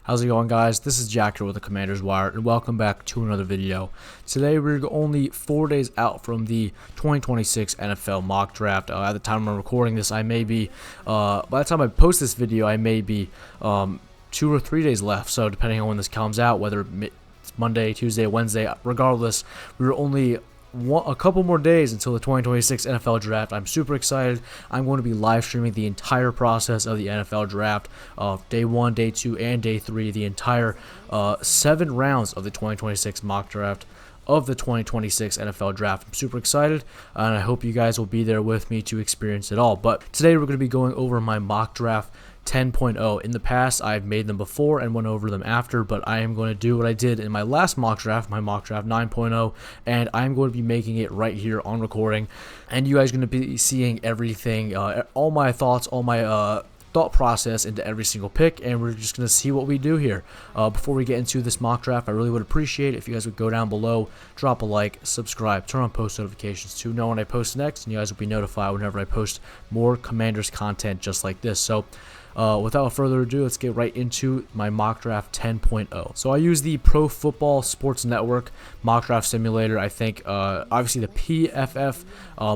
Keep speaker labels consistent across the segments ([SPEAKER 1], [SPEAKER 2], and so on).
[SPEAKER 1] How's it going, guys? This is Jack here with the Commander's Wire, and welcome back to another video. Today we're only 4 days out from the 2026 NFL mock draft. At the time I'm recording this, I may be, by the time I post this video, I may be 2 or 3 days left. So depending on when this comes out, whether it's Monday, Tuesday, Wednesday, regardless, we're only a couple more days until the 2026 NFL draft. I'm super excited. I'm going to be live streaming the entire process of the NFL draft, day 1, day 2, and day 3, the entire 7 rounds of the 2026 mock draft of the 2026 NFL draft. I'm super excited, and I hope you guys will be there with me to experience it all. But today we're going to be going over my mock draft 10.0. In the past, I've made them before and went over them after, but I am going to do what I did in my last mock draft, my mock draft 9.0, and I'm going to be making it right here on recording, and you guys are going to be seeing everything, all my thoughts, all my thought process into every single pick, and we're just going to see what we do here. Before we get into this mock draft, I really would appreciate it if you guys would go down below, drop a like, subscribe, turn on post notifications to know when I post next, and you guys will be notified whenever I post more Commanders content just like this. So without further ado, let's get right into my mock draft 10.0. So I use the Pro Football Sports Network mock draft simulator. I think obviously the PFF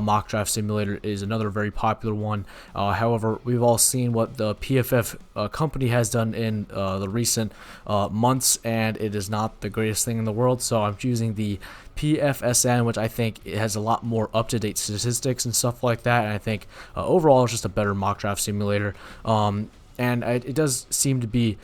[SPEAKER 1] mock draft simulator is another very popular one. However, we've all seen what the PFF company has done in the recent months, and it is not the greatest thing in the world. So I'm choosing the PFSN, which I think it has a lot more up-to-date statistics and stuff like that, and I think overall it's just a better mock draft simulator. And it does seem to be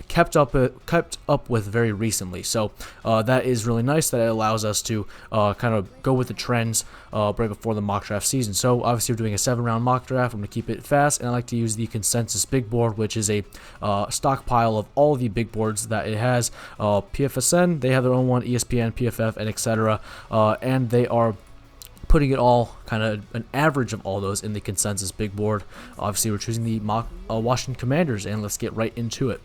[SPEAKER 1] kept up with very recently, so that is really nice. That it allows us to kind of go with the trends right before the mock draft season. So obviously we're doing a 7-round mock draft. I'm going to keep it fast, and I like to use the consensus big board, which is a stockpile of all the big boards that it has. PFSN, they have their own one, ESPN, PFF, and etc. And they are putting it all, kind of an average of all those in the consensus big board. Obviously, we're choosing the mock Washington Commanders, and let's get right into it.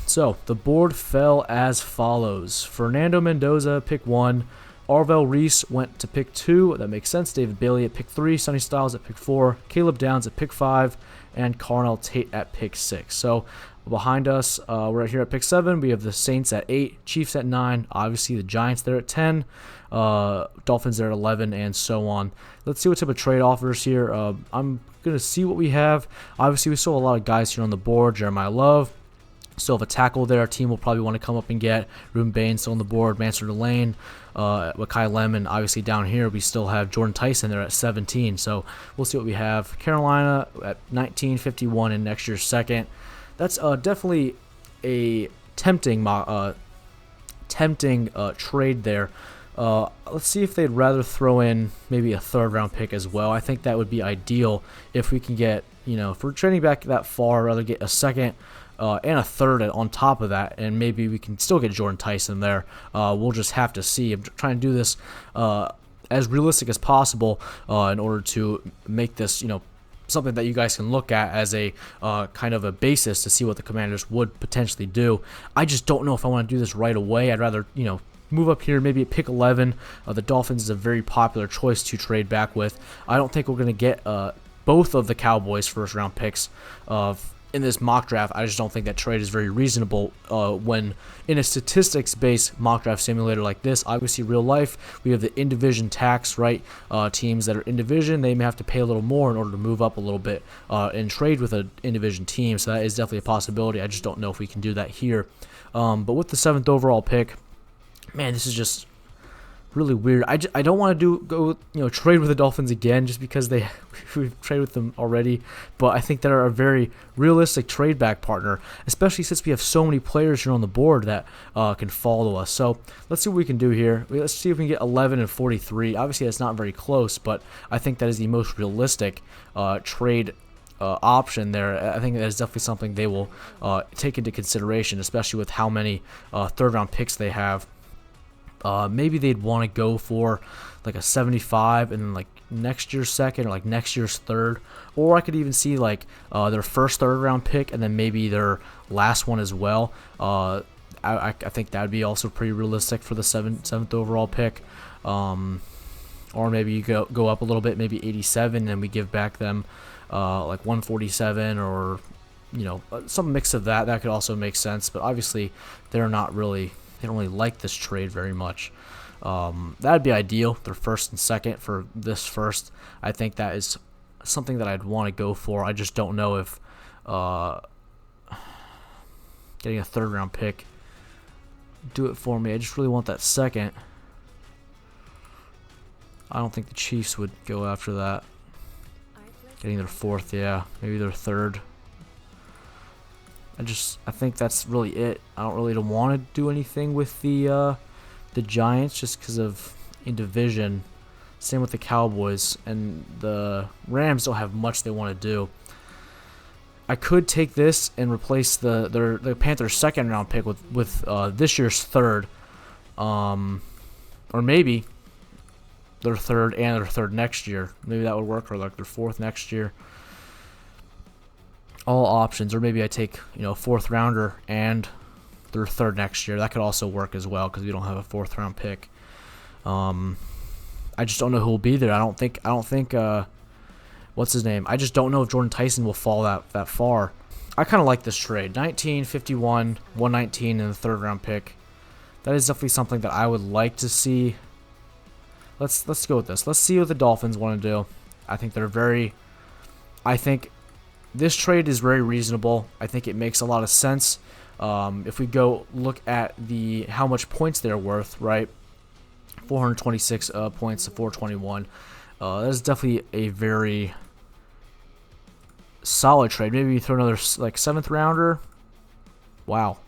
[SPEAKER 1] So the board fell as follows: Fernando Mendoza, pick 1. Arvell Reese went to pick 2. That makes sense. David Bailey at pick 3. Sonny Styles at pick 4. Caleb Downs at pick 5. And Carnell Tate at pick 6. So behind us, we're here at pick 7. We have the Saints at 8. Chiefs at 9. Obviously, the Giants there at 10. Dolphins there at 11, and so on. Let's see what type of trade offers here. I'm going to see what we have. Obviously, we still have a lot of guys here on the board. Jeremiah Love. Still have a tackle there. Our team will probably want to come up and get. Ruben Bain still on the board. Mansur Delane, Wakai Lemon. Obviously down here we still have Jordan Tyson there at 17. So we'll see what we have. Carolina at 19, 51 in next year's second. That's definitely a tempting trade there. Let's see if they'd rather throw in maybe a 3rd round pick as well. I think that would be ideal if we can get, if we're trading back that far, I'd rather get a 2nd and a 3rd on top of that, and maybe we can still get Jordan Tyson there. We'll just have to see. I'm trying to do this as realistic as possible in order to make this, something that you guys can look at as a kind of a basis to see what the Commanders would potentially do. I just don't know if I want to do this right away. I'd rather, move up here, maybe at pick 11. The Dolphins is a very popular choice to trade back with. I don't think we're going to get both of the Cowboys' 1st-round picks in this mock draft. I just don't think that trade is very reasonable when in a statistics-based mock draft simulator like this. Obviously, real life, we have the in-division tax, right? Teams that are in division, they may have to pay a little more in order to move up a little bit and trade with an in-division team. So that is definitely a possibility. I just don't know if we can do that here. But with the 7th overall pick, man, this is just really weird. I don't want to go trade with the Dolphins again just because we've traded with them already, but I think they're a very realistic trade back partner, especially since we have so many players here on the board that can follow us. So let's see what we can do here. Let's see if we can get 11 and 43. Obviously, that's not very close, but I think that is the most realistic trade option there. I think that is definitely something they will take into consideration, especially with how many 3rd round picks they have. Maybe they'd want to go for like a 75 and then like next year's 2nd or like next year's 3rd, or I could even see like their first 3rd round pick and then maybe their last one as well. I think that would be also pretty realistic for the 7th overall pick. Or maybe you go up a little bit, maybe 87, and we give back them like 147 or some mix of that. That could also make sense. But obviously, they don't really like this trade very much. That'd be ideal. They're first and second for this first. I think that is something that I'd want to go for. I just don't know if getting a third round pick do it for me. I just really want that second. I don't think the Chiefs would go after that. Getting their fourth, yeah, maybe their third. I think that's really it. I don't really want to do anything with the Giants just because of in division. Same with the Cowboys, and the Rams don't have much they want to do. I could take this and replace the Panthers' second round pick with this year's third, or maybe their third and their third next year. Maybe that would work, or like their fourth next year. All options, or maybe I take fourth rounder and their third next year. That could also work as well because we don't have a fourth round pick. I just don't know who will be there. I don't think what's his name? I just don't know if Jordan Tyson will fall that far. I kind of like this trade. 19, 51, 119 and the third round pick. That is definitely something that I would like to see. Let's go with this. Let's see what the Dolphins want to do. I think this trade is very reasonable. I think it makes a lot of sense. If we go look at how much points they're worth, right? 426 points to 421. That is definitely a very solid trade. Maybe you throw another like seventh rounder. Wow,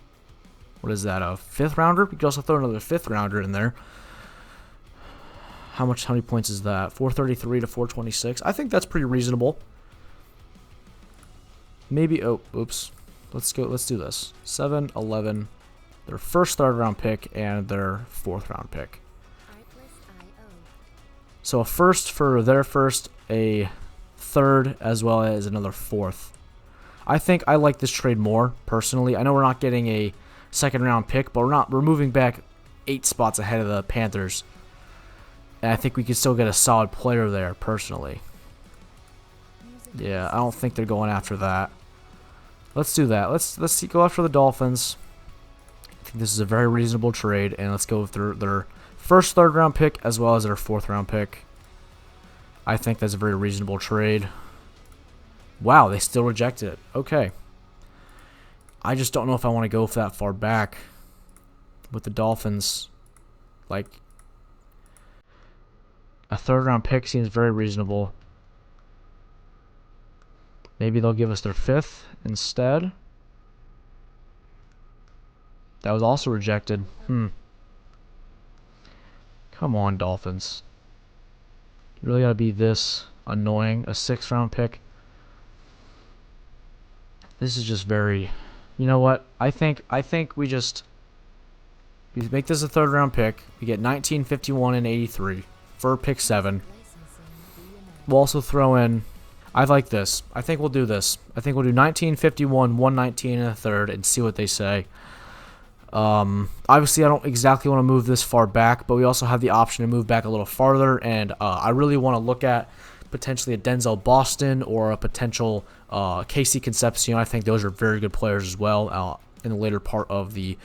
[SPEAKER 1] what is that? A fifth rounder? You could also throw another fifth rounder in there. How many points is that? 433 to 426. I think that's pretty reasonable. Maybe. Oh, oops. Let's go. Let's do this. 7, 11. Their first third round pick and their fourth round pick. So a first for their first, a third, as well as another fourth. I think I like this trade more personally. I know we're not getting a second round pick, but we're moving back 8 spots ahead of the Panthers. And I think we can still get a solid player there personally. Yeah, I don't think they're going after that. Let's do that. Let's go after the Dolphins. I think this is a very reasonable trade, and let's go with their first third round pick as well as their fourth round pick. I think that's a very reasonable trade. Wow, they still rejected it. Okay. I just don't know if I want to go that far back with the Dolphins. Like, a third round pick seems very reasonable. Maybe they'll give us their fifth instead. That was also rejected. Come on, Dolphins. You really gotta be this annoying. A sixth round pick. This is just very. You know what? I think we make this a third round pick. We get 19, 51, and 83 for pick 7. We'll also throw in. I like this. I think we'll do this. I think we'll do 19, 51, 119 and a third and see what they say. Obviously, I don't exactly want to move this far back, but we also have the option to move back a little farther, and I really want to look at potentially a Denzel Boston or a potential Casey Concepcion. I think those are very good players as well in the later part of the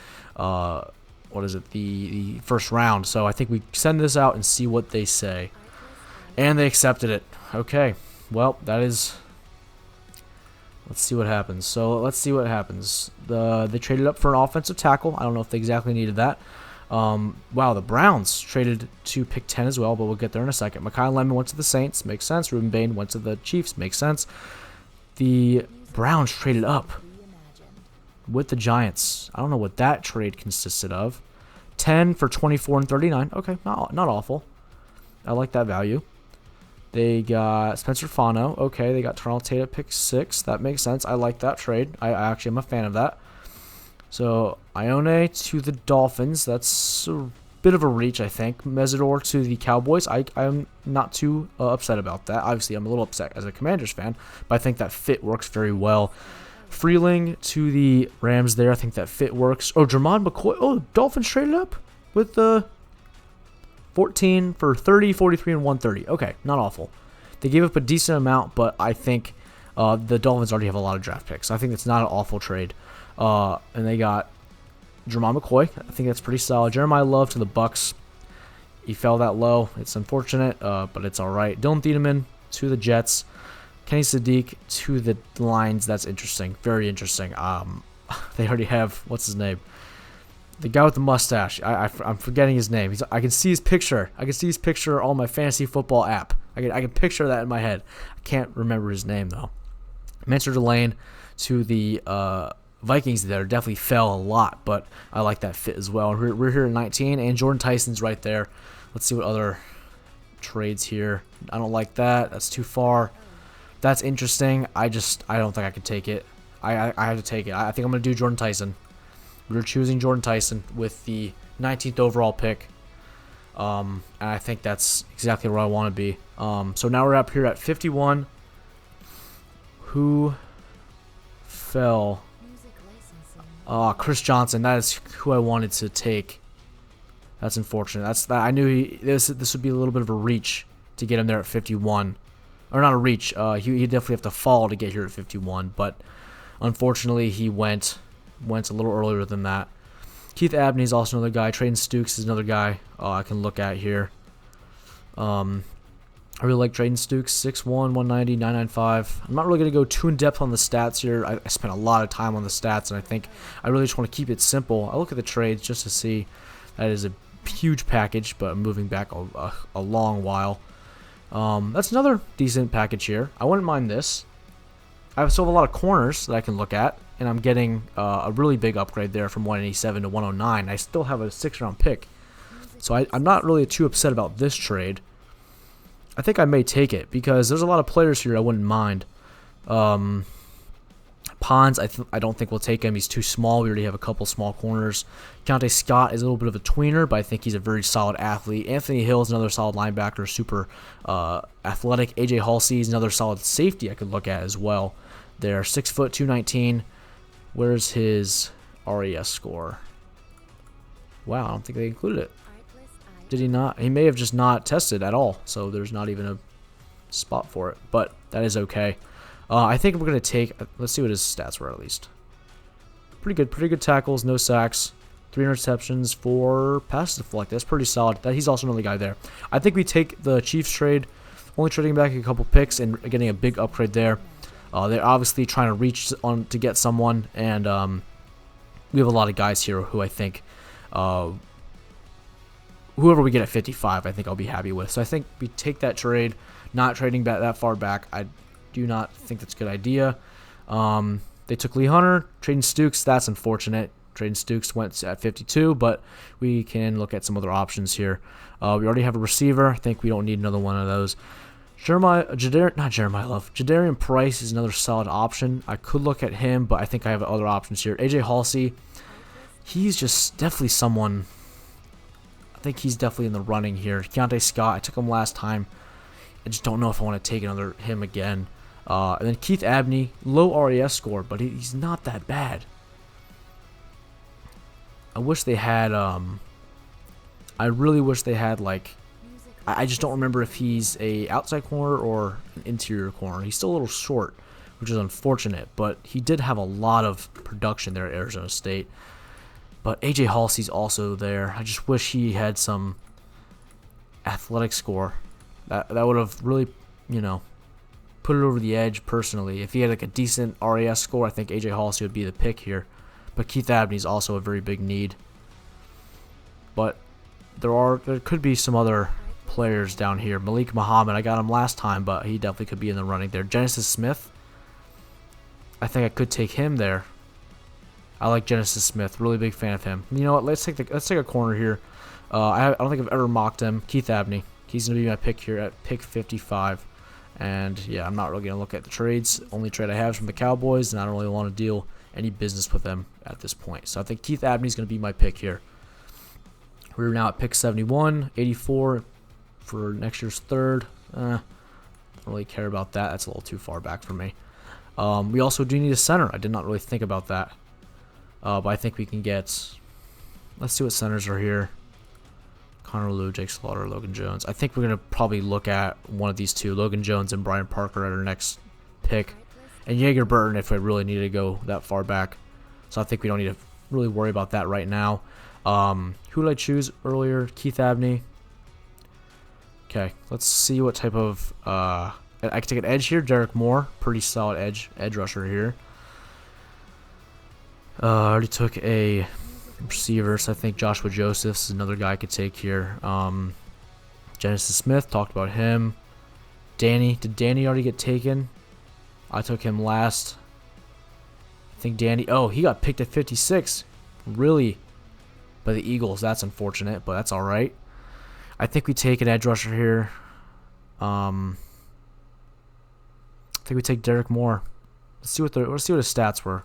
[SPEAKER 1] the first round. So I think we send this out and see what they say. And they accepted it. Okay. Well, that is. Let's see what happens. So let's see what happens. They traded up for an offensive tackle. I don't know if they exactly needed that. Wow, the Browns traded to pick 10 as well, but we'll get there in a second. Mekhi Lemon went to the Saints. Makes sense. Ruben Bain went to the Chiefs. Makes sense. The Browns traded up with the Giants. I don't know what that trade consisted of. 10 for 24 and 39. Okay, not awful. I like that value. They got Spencer Fano. Okay, they got Terrell Tate at pick 6. That makes sense. I like that trade. I actually am a fan of that. So, Ione to the Dolphins. That's a bit of a reach, I think. Mesidor to the Cowboys. I'm not too upset about that. Obviously, I'm a little upset as a Commanders fan, but I think that fit works very well. Freeling to the Rams there. I think that fit works. Oh, Jermon McCoy. Oh, Dolphins traded up with the 14 for 30, 43, and 130. Okay, not awful. They gave up a decent amount, but I think The Dolphins already have a lot of draft picks. I think it's not an awful trade. And they got Jermon McCoy. I think that's pretty solid. Jeremiah Love to the Bucks. He fell that low. It's unfortunate, but it's all right. Dylan Thiedemann to the Jets. Kenny Sadiq to the Lions. That's interesting. Very interesting. They already have, what's his name? The guy with the mustache. I'm forgetting his name. I can see his picture. I can see his picture on my fantasy football app. I can picture that in my head. I can't remember his name, though. Mentor Delane to the Vikings there. Definitely fell a lot, but I like that fit as well. We're here at 19, and Jordan Tyson's right there. Let's see what other trades here. I don't like that. That's too far. That's interesting. I don't think I could take it. I have to take it. I think I'm going to do Jordan Tyson. We're choosing Jordan Tyson with the 19th overall pick. And I think that's exactly where I want to be. So now we're up here at 51. Who fell? Chris Johnson. That is who I wanted to take. That's unfortunate. I knew this would be a little bit of a reach to get him there at 51. Or not a reach. He'd definitely have to fall to get here at 51. But unfortunately, he went a little earlier than that. Keith Abney is also another guy. Trayden Stukes is another guy I can look at here. I really like Trayden Stukes, 6'1", 190, 995. I'm not really going to go too in-depth on the stats here. I spent a lot of time on the stats, and I think I really just want to keep it simple. I look at the trades just to see. That is a huge package, but I'm moving back a long while. That's another decent package here. I wouldn't mind this. I still have a lot of corners that I can look at, and I'm getting a really big upgrade there from 187 to 109. I still have a 6th-round pick, so I'm not really too upset about this trade. I think I may take it because there's a lot of players here I wouldn't mind. Pons, I don't think we'll take him. He's too small. We already have a couple small corners. Keontae Scott is a little bit of a tweener, but I think he's a very solid athlete. Anthony Hill is another solid linebacker, super athletic. AJ Halsey is another solid safety I could look at as well. They're 6 foot, 219. Where's his RES score? Wow, I don't think they included it. Did he not? He may have just not tested at all, so there's not even a spot for it, but that is okay. I think we're going to take, let's see what his stats were at least. Pretty good tackles, no sacks, 3 interceptions, 4 passes deflected. That's pretty solid. He's also another guy there. I think we take the Chiefs trade, only trading back a couple picks and getting a big upgrade there. They're obviously trying to reach on to get someone, and we have a lot of guys here who I think, whoever we get at 55, I think I'll be happy with. So I think we take that trade, not trading back that far back. I do not think that's a good idea. They took Lee Hunter, Trayden Stukes. That's unfortunate. Trayden Stukes went at 52, but we can look at some other options here. We already have a receiver. I think we don't need another one of those. Jadarian Price is another solid option. I could look at him, but I think I have other options here. AJ Halsey, he's just definitely someone. I think he's definitely in the running here. Keontae Scott, I took him last time. I just don't know if I want to take him again. And then Keith Abney, low RES score, but he's not that bad. I wish they had, I really wish they had, like, I just don't remember if he's a outside corner or an interior corner. He's still a little short, which is unfortunate, but he did have a lot of production there at Arizona State. But AJ Halsey's also there. I just wish he had some athletic score. That would have really, put it over the edge personally. If he had like a decent RAS score, I think AJ Halsey would be the pick here. But Keith Abney's also a very big need. But there could be some other players down here. Malik Muhammad, I got him last time, but he definitely could be in the running there. Genesis Smith, I think I could take him there. I like Genesis Smith. Really big fan of him. You know what? Let's take a corner here. I don't think I've ever mocked him. Keith Abney. He's going to be my pick here at pick 55. And yeah, I'm not really going to look at the trades. Only trade I have is from the Cowboys, and I don't really want to deal any business with them at this point. So I think Keith Abney is going to be my pick here. We're now at pick 71, 84 for next year's third. Don't really care about that. That's a little too far back for me. We also do need a center. I did not really think about that. But I think we can get... Let's see what centers are here. Connor Lew, Jake Slaughter, Logan Jones. I think we're going to probably look at one of these two, Logan Jones and Brian Parker, at our next pick. and Jaeger Burton if we really needed to go that far back. So I think we don't need to really worry about that right now. Who did I choose earlier? Keith Abney. Okay, let's see what type of I can take an edge here. Derek Moore, pretty solid edge rusher here. I already took a receiver, so I think Joshua Josephs is another guy I could take here. Genesis Smith, talked about him. Danny, did Danny already get taken? I took him last. I think Danny, oh, he got picked at 56. Really? By the Eagles. That's unfortunate, but that's alright. I think we take an edge rusher here. I think we take Derek Moore. Let's see what his stats were.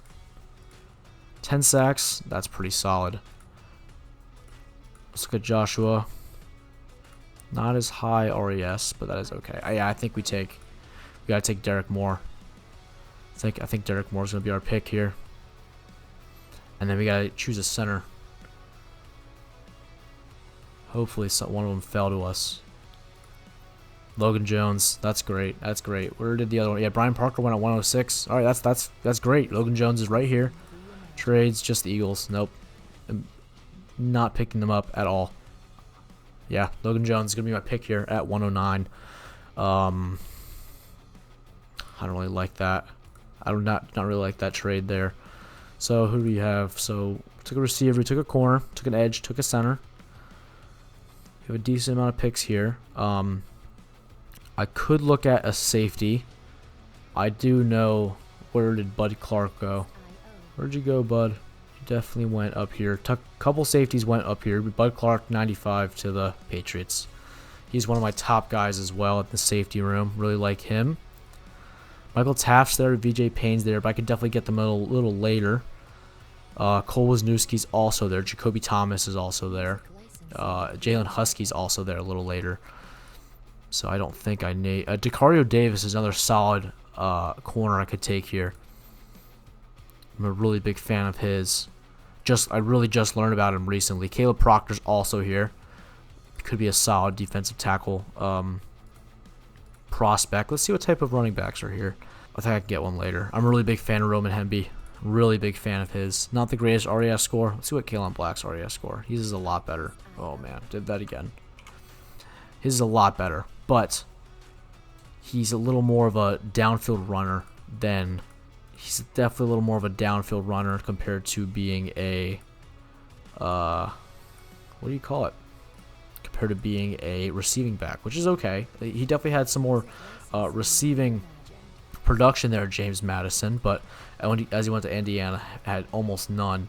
[SPEAKER 1] 10 sacks. That's pretty solid. Let's look at Joshua. Not as high RES, but that is okay. Yeah, I think we gotta take Derek Moore. I think Derek Moore is gonna be our pick here. And then we gotta choose a center. Hopefully one of them fell to us. Logan Jones, that's great. That's great. Where did the other one? Yeah, Brian Parker went at 106. All right, that's great. Logan Jones is right here. Trades, just the Eagles. Nope, I'm not picking them up at all. Yeah, Logan Jones is gonna be my pick here at 109. I don't really like that. I do not really like that trade there. So who do we have? So took a receiver, we took a corner, took an edge, took a center. We have a decent amount of picks here. I could look at a safety. I do know, where did Bud Clark go? Where'd you go, Bud? You definitely went up here. A couple safeties went up here. Bud Clark, 95 to the Patriots. He's one of my top guys as well at the safety room. Really like him. Michael Taft's there, VJ Payne's there, but I could definitely get them a little later. Cole Wisniewski's also there. Jacoby Thomas is also there. Jalen Husky's also there a little later. So I don't think I need... Decario Davis is another solid corner I could take here. I'm a really big fan of his. I really just learned about him recently. Caleb Proctor's also here. Could be a solid defensive tackle prospect. Let's see what type of running backs are here. I think I can get one later. I'm a really big fan of Roman Hemby. Really big fan of his. Not the greatest RES score. Let's see what Kalen Black's RES score. His is a lot better. Oh man, did that again. His is a lot better, but he's a little more of a downfield runner than... He's definitely a little more of a downfield runner compared to being a... what do you call it? Compared to being a receiving back, which is okay. He definitely had some more receiving production there, James Madison, but as he went to Indiana, had almost none.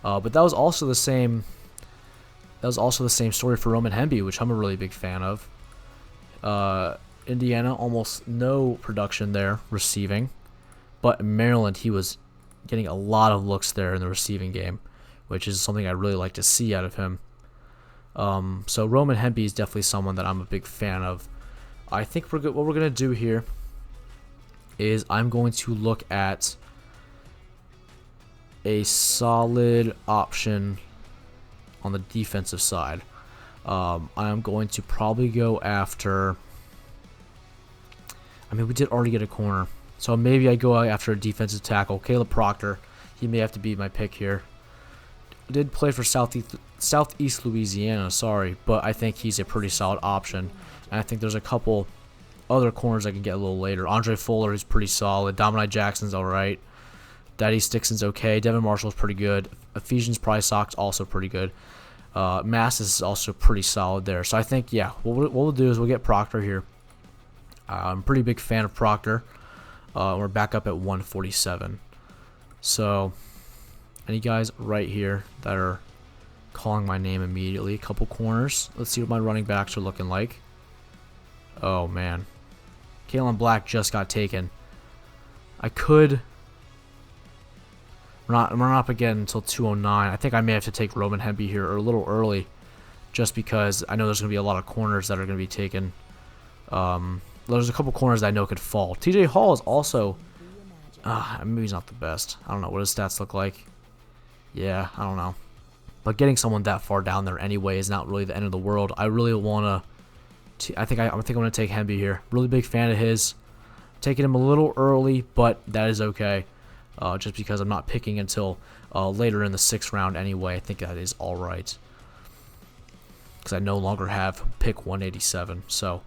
[SPEAKER 1] But that was also the same. That was also the same story for Roman Hemby, which I'm a really big fan of. Indiana, almost no production there receiving, but in Maryland, he was getting a lot of looks there in the receiving game, which is something I really like to see out of him. So Roman Hemby is definitely someone that I'm a big fan of. I think what we're gonna do here is I'm going to look at a solid option on the defensive side. I'm going to probably go after... I mean, we did already get a corner, so maybe I go after a defensive tackle. Caleb Proctor, he may have to be my pick here. Did play for Southeast Louisiana, sorry, but I think he's a pretty solid option. And I think there's a couple other corners I can get a little later. Andre Fuller is pretty solid. Dominic Jackson's alright. Daddy Stickson's okay. Devin Marshall's pretty good. Ephesians Prysock's also pretty good. Massis is also pretty solid there. So I think, yeah, what we'll do is we'll get Proctor here. I'm a pretty big fan of Proctor. We're back up at 147. So, any guys right here that are calling my name immediately? A couple corners. Let's see what my running backs are looking like. Oh, man. Kalen Black just got taken. I could... We're not up again until 209. I think I may have to take Roman Hemby here or a little early, just because I know there's going to be a lot of corners that are going to be taken. There's a couple corners that I know could fall. TJ Hall is also... maybe he's not the best. I don't know what his stats look like. Yeah, I don't know. But getting someone that far down there anyway is not really the end of the world. I really want to... I think I'm going to take Hemby here. Really big fan of his. Taking him a little early, but that is okay. Just because I'm not picking until later in the 6th round anyway. I think that is alright. Because I no longer have pick 187. So,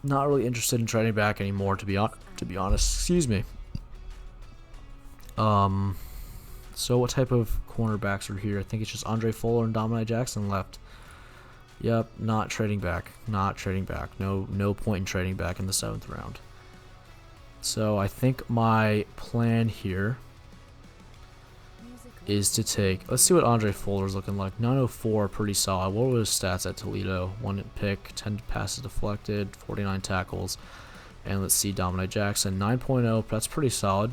[SPEAKER 1] not really interested in trading back anymore, to be honest. Excuse me. So what type of cornerbacks are here? I think it's just Andre Fuller and Dominic Jackson left. Yep, not trading back. Not trading back. No point in trading back in the 7th round. So I think my plan here is to take... Let's see what Andre Fuller's looking like. 904, pretty solid. What were his stats at Toledo? 1 pick, 10 passes deflected, 49 tackles. And let's see Dominic Jackson. 9.0, that's pretty solid.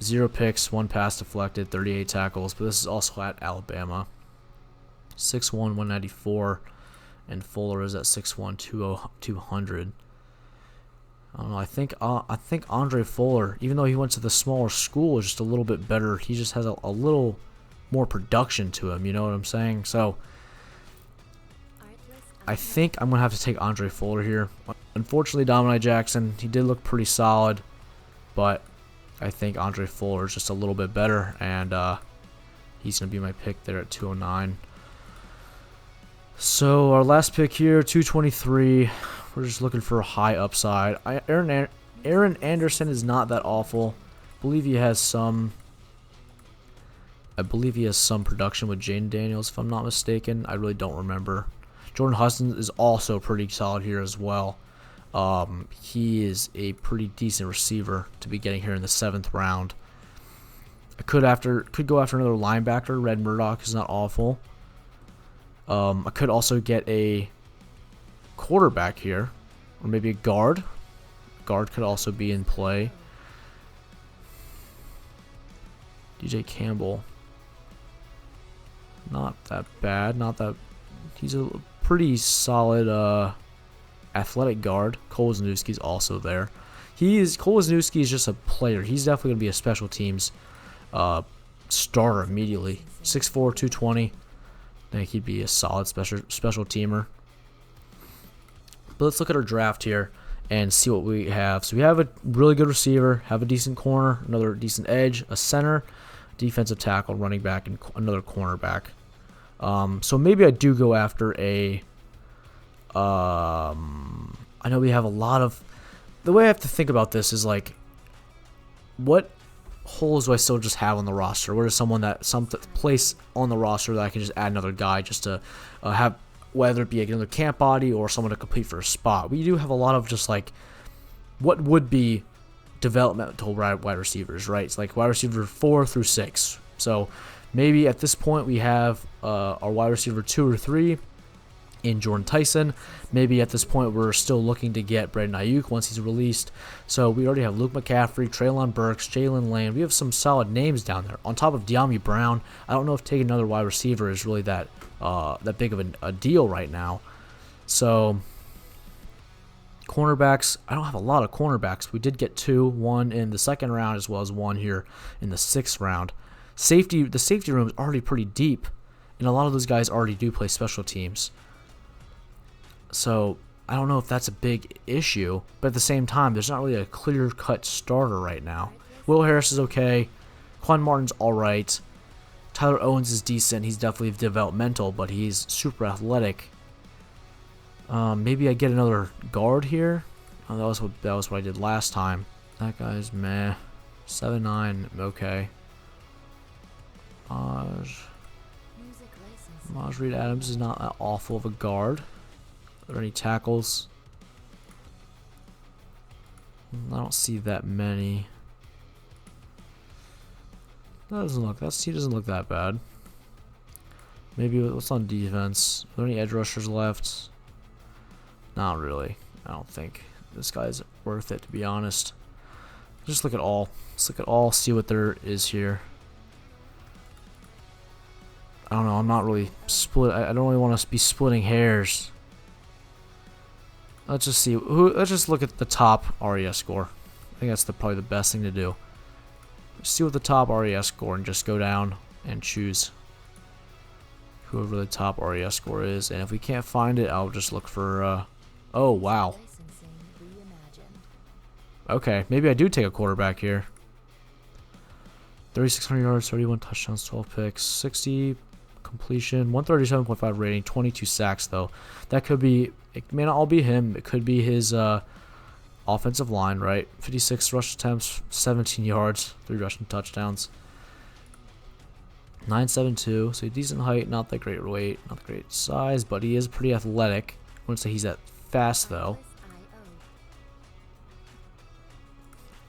[SPEAKER 1] 0 picks, 1 pass deflected, 38 tackles. But this is also at Alabama. 6'1", 194. And Fuller is at 6'1", 200. I don't know. I think Andre Fuller, even though he went to the smaller school, is just a little bit better. He just has a little more production to him. You know what I'm saying? So I think I'm gonna have to take Andre Fuller here. Unfortunately, Dominic Jackson, he did look pretty solid, but I think Andre Fuller is just a little bit better, and he's gonna be my pick there at 209. So our last pick here, 223. We're just looking for a high upside. Aaron Anderson is not that awful. I believe he has some production with Jaden Daniels, if I'm not mistaken. I really don't remember. Jordan Hudson is also pretty solid here as well. He is a pretty decent receiver to be getting here in the 7th round. I could go after another linebacker. Red Murdoch is not awful. I could also get a quarterback here, or maybe a guard. Guard could also be in play. DJ Campbell, not that bad. He's a pretty solid athletic guard. Cole Wisniewski is also there. Cole Wisniewski is just a player. He's definitely gonna be a special teams starter immediately. 6'4", 220. I think he'd be a solid special teamer. But let's look at our draft here and see what we have. So we have a really good receiver, have a decent corner, another decent edge, a center, defensive tackle, running back, and another cornerback. So maybe I do go after a... I know we have a lot of... The way I have to think about this is like, what holes do I still just have on the roster? Where is some place on the roster that I can just add another guy just to have, whether it be another camp body or someone to compete for a spot. We do have a lot of just like what would be developmental wide receivers, right? It's like wide receiver 4 through 6. So maybe at this point we have our wide receiver 2 or 3 in Jordan Tyson. Maybe at this point we're still looking to get Brandon Ayuk once he's released. So we already have Luke McCaffrey, Treylon Burks, Jalen Lane. We have some solid names down there. On top of De'Ami Brown, I don't know if taking another wide receiver is really that big of a deal right now. So cornerbacks, I don't have a lot of cornerbacks. We did get 2, one in the 2nd round as well as one here in the 6th round. The safety room is already pretty deep, and a lot of those guys already do play special teams. So I don't know if that's a big issue, but at the same time, there's not really a clear-cut starter right now. Will Harris is okay. Quan Martin's alright. Tyler Owens is decent. He's definitely developmental, but he's super athletic. Maybe I get another guard here. Oh, that was what I did last time. That guy's meh. 7'9", okay. Maj Reed Adams is not that awful of a guard. Are there any tackles? I don't see that many. He doesn't look that bad. Maybe what's on defense? Are there any edge rushers left? Not really. I don't think this guy's worth it, to be honest. Just look at all. Let's look at all. See what there is here. I don't know. I'm not really I don't really want to be splitting hairs. Let's just see. Let's just look at the top RES score. I think that's probably the best thing to do. See what the top RES score and just go down and choose whoever the top RES score is. And if we can't find it, I'll just look for. Oh wow, Okay, maybe I do take a quarterback here. 3,600 yards, 31 touchdowns, 12 picks, 60 completion, 137.5 rating, 22 sacks though. That could be, it may not all be him. It could be his offensive line, right? 56 rush attempts, 17 yards, 3 rushing touchdowns. 9'7", so decent height, not that great weight, not that great size, but he is pretty athletic. I wouldn't say he's that fast though.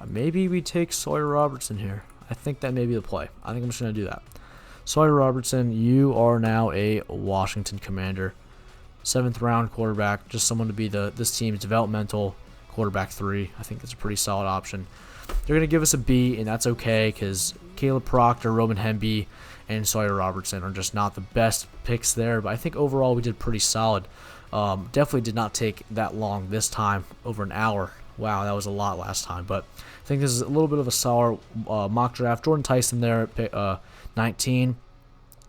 [SPEAKER 1] Maybe we take Sawyer Robertson here. I think that may be the play. I think I'm just going to do that. Sawyer Robertson, you are now a Washington Commander. 7th round quarterback, just someone to be this team's developmental quarterback 3. I think that's a pretty solid option. They're going to give us a B, and that's okay because Caleb Proctor, Roman Hemby, and Sawyer Robertson are just not the best picks there. But I think overall we did pretty solid. Definitely did not take that long this time, over an hour. Wow, that was a lot last time. But I think this is a little bit of a solid mock draft. Jordan Tyson there at 19.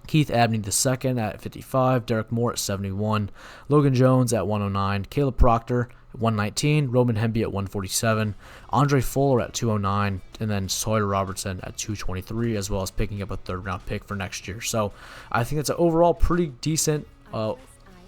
[SPEAKER 1] Keith Abney II at 55. Derek Moore at 71. Logan Jones at 109. Caleb Proctor at 119. Roman Hemby at 147. Andre Fuller at 209. And then Sawyer Robertson at 223, as well as picking up a 3rd round pick for next year. So I think it's an overall pretty decent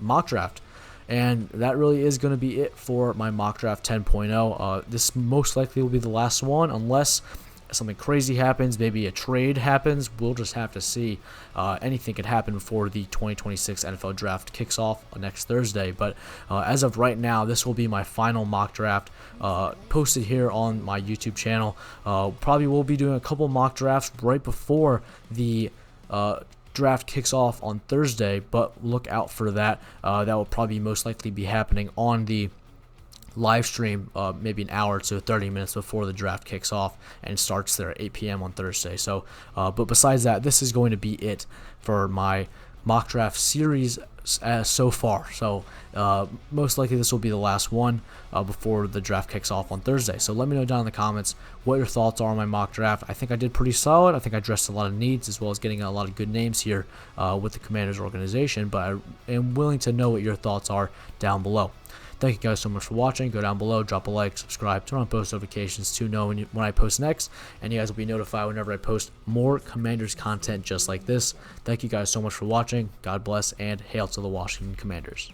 [SPEAKER 1] mock draft. And that really is going to be it for my mock draft 10.0. This most likely will be the last one unless something crazy happens, maybe a trade happens. We'll just have to see. Anything could happen before the 2026 NFL draft kicks off next Thursday. But as of right now, this will be my final mock draft posted here on my YouTube channel. Probably will be doing a couple mock drafts right before the draft kicks off on Thursday, but look out for that. That will probably most likely be happening on the live stream maybe an hour to 30 minutes before the draft kicks off and starts there at 8 p.m. on Thursday. So, but besides that, this is going to be it for my mock draft series so far. So most likely this will be the last one before the draft kicks off on Thursday. So let me know down in the comments what your thoughts are on my mock draft. I think I did pretty solid. I think I addressed a lot of needs as well as getting a lot of good names here with the Commanders organization, but I am willing to know what your thoughts are down below. Thank you guys so much for watching. Go down below, drop a like, subscribe, turn on post notifications to know when I post next, and you guys will be notified whenever I post more Commanders content just like this. Thank you guys so much for watching. God bless, and hail to the Washington Commanders.